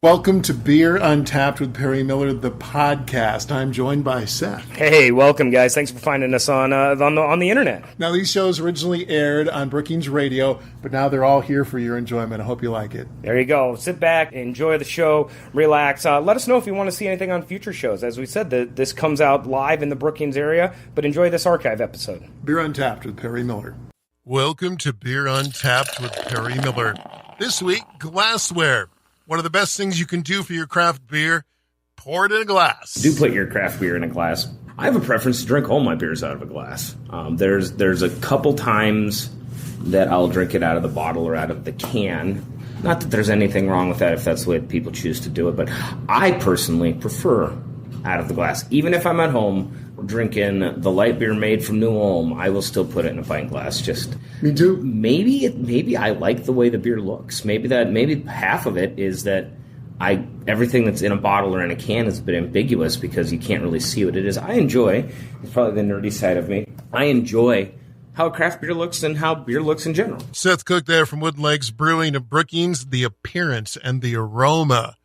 Welcome to Beer Untapped with Perry Miller, the podcast. I'm joined by Seth. Hey, welcome, guys. Thanks for finding us on the internet. Now, these shows originally aired on Brookings Radio, but now they're all here for your enjoyment. I hope you like it. There you go. Sit back, enjoy the show, relax. Let us know if you want to see anything on future shows. As we said, this comes out live in the Brookings area, but enjoy this archive episode. Beer Untapped with Perry Miller. Welcome to Beer Untapped with Perry Miller. This week, Glassware. One of the best things you can do for your craft beer, pour it in a glass. Do put your craft beer in a glass. I have a preference to drink all my beers out of a glass. There's a couple times that I'll drink it out of the bottle or out of the can. Not that there's anything wrong with that if that's the way people choose to do it, but I personally prefer out of the glass. Even if I'm at home drinking the light beer made from New Ulm, I will still put it in a pint glass. Just me too. Maybe I like the way the beer looks. Maybe half of it is that everything that's in a bottle or in a can is a bit ambiguous because you can't really see what it is. I enjoy, it's probably the nerdy side of me, I enjoy how craft beer looks and how beer looks in general. Seth Cook there from Wooden Legs Brewing of Brookings. The appearance and the aroma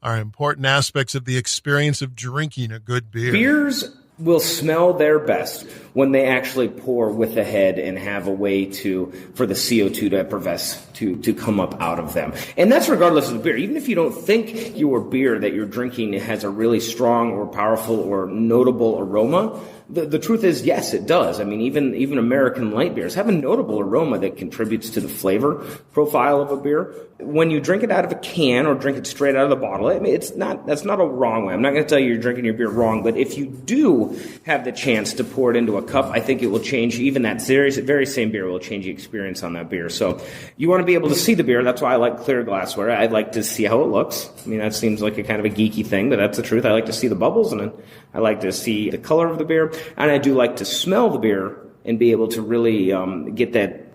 are important aspects of the experience of drinking a good beer. Beers will smell their best when they actually pour with the head and have a way for the CO2 to effervesce to come up out of them. And that's regardless of the beer. Even if you don't think your beer that you're drinking has a really strong or powerful or notable aroma, the truth is, yes, it does. I mean, even American light beers have a notable aroma that contributes to the flavor profile of a beer. When you drink it out of a can or drink it straight out of the bottle, I mean, that's not a wrong way. I'm not going to tell you you're drinking your beer wrong, but if you do have the chance to pour it into a cup, I think it will change. Even that very same beer will change the experience on that beer. So you want to be able to see the beer. That's why I like clear glassware. I like to see how it looks. I mean, that seems like a kind of a geeky thing, but that's the truth. I like to see the bubbles in it. I like to see the color of the beer. And I do like to smell the beer and be able to really get that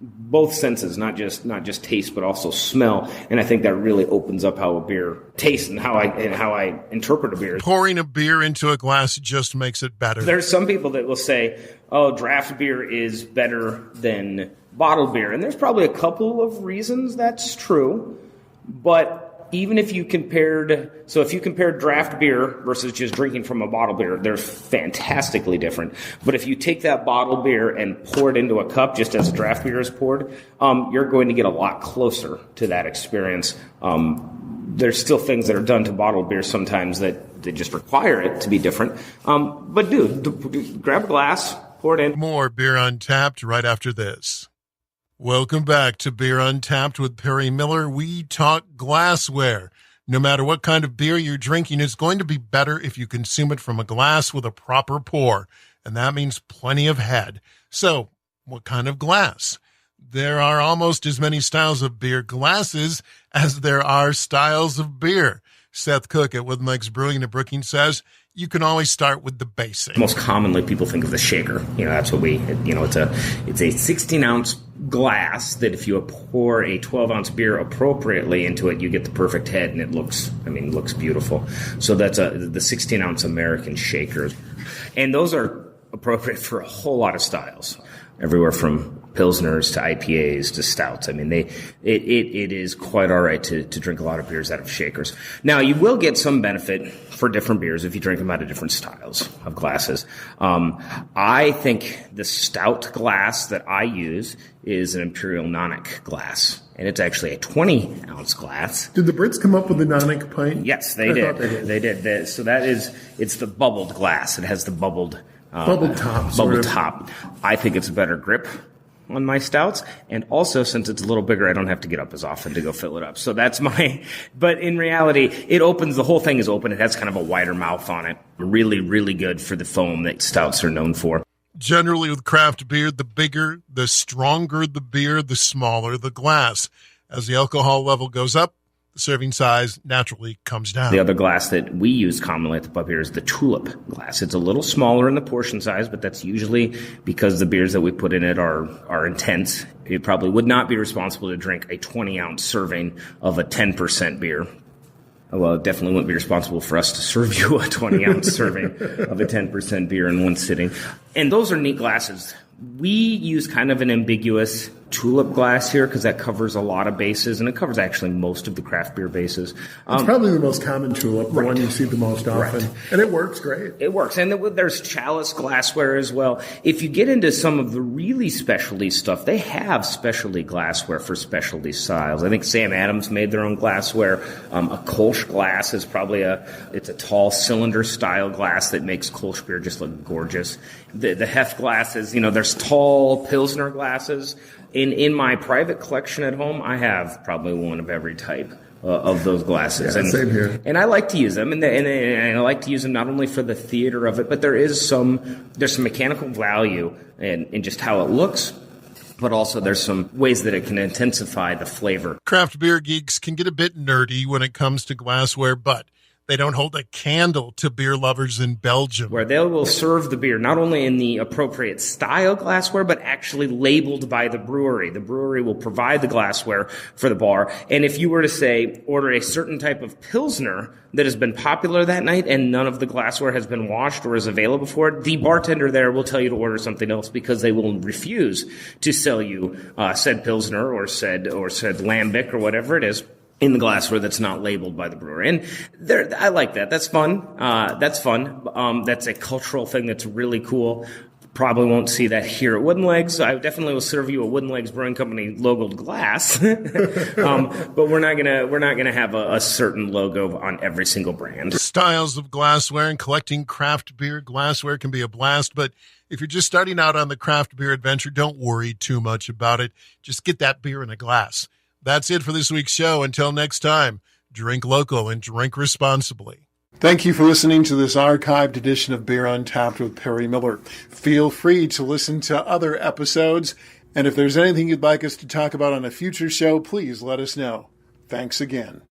both senses, not just taste, but also smell. And I think that really opens up how a beer tastes and how I interpret a beer. Pouring a beer into a glass just makes it better. There's some people that will say, oh, draft beer is better than bottled beer. And there's probably a couple of reasons that's true. But even if you compared draft beer versus just drinking from a bottle beer, they're fantastically different. But if you take that bottled beer and pour it into a cup just as a draft beer is poured, you're going to get a lot closer to that experience. There's still things that are done to bottled beer sometimes that they just require it to be different. But grab a glass, pour it in. More Beer Untapped right after this. Welcome back to Beer Untapped with Perry Miller. We talk glassware. No matter what kind of beer you're drinking, it's going to be better if you consume it from a glass with a proper pour, and that means plenty of head. So, what kind of glass? There are almost as many styles of beer glasses as there are styles of beer. Seth Cook at Wooden Legs Brewing of Brookings says, you can always start with the basics. Most commonly, people think of the shaker. That's what it's a 16-ounce glass that if you pour a 12-ounce beer appropriately into it, you get the perfect head, and it looks beautiful. So that's the 16-ounce American shaker. And those are appropriate for a whole lot of styles, everywhere from Pilsners to IPAs to stouts. I mean, it is quite all right to drink a lot of beers out of shakers. Now, you will get some benefit for different beers if you drink them out of different styles of glasses. I think the stout glass that I use is an Imperial Nonic glass, and it's actually a 20-ounce glass. Did the Brits come up with the Nonic pint? Yes, they did. They did. So it's the bubbled glass. It has the bubbled top. I think it's a better grip on my stouts, and also since it's a little bigger, I don't have to get up as often to go fill it up. So that's but in reality, the whole thing is open. It has kind of a wider mouth on it. Really, really good for the foam that stouts are known for. Generally with craft beer, the bigger, the stronger the beer, the smaller the glass. As the alcohol level goes up, the serving size naturally comes down. The other glass that we use commonly at the pub here is the tulip glass. It's a little smaller in the portion size, but that's usually because the beers that we put in it are intense. It probably would not be responsible to drink a 20-ounce serving of a 10% beer. Well, it definitely wouldn't be responsible for us to serve you a 20-ounce serving of a 10% beer in one sitting. And those are neat glasses. We use kind of an ambiguous tulip glass here because that covers a lot of bases, and it covers actually most of the craft beer bases. It's probably the most common tulip, the one you see the most often. Right. And it works great. It works. And there's chalice glassware as well. If you get into some of the really specialty stuff, they have specialty glassware for specialty styles. I think Sam Adams made their own glassware. A Kolsch glass is probably it's a tall cylinder style glass that makes Kolsch beer just look gorgeous. The Hef glasses, there's tall Pilsner glasses. In my private collection at home, I have probably one of every type of those glasses. Yeah, same here. And I like to use them, and I like to use them not only for the theater of it, but there's some mechanical value in just how it looks, but also there's some ways that it can intensify the flavor. Craft beer geeks can get a bit nerdy when it comes to glassware, but they don't hold a candle to beer lovers in Belgium, where they will serve the beer not only in the appropriate style glassware, but actually labeled by the brewery. The brewery will provide the glassware for the bar. And if you were to, say, order a certain type of Pilsner that has been popular that night and none of the glassware has been washed or is available for it, the bartender there will tell you to order something else because they will refuse to sell you said Pilsner or said Lambic or whatever it is in the glassware that's not labeled by the brewery. And I like that. That's fun. That's a cultural thing that's really cool. Probably won't see that here at Wooden Legs. I definitely will serve you a Wooden Legs Brewing Company logoed glass, but we're not gonna have a certain logo on every single brand. Styles of glassware and collecting craft beer glassware can be a blast, but if you're just starting out on the craft beer adventure, don't worry too much about it. Just get that beer in a glass. That's it for this week's show. Until next time, drink local and drink responsibly. Thank you for listening to this archived edition of Beer Untapped with Perry Miller. Feel free to listen to other episodes, and if there's anything you'd like us to talk about on a future show, please let us know. Thanks again.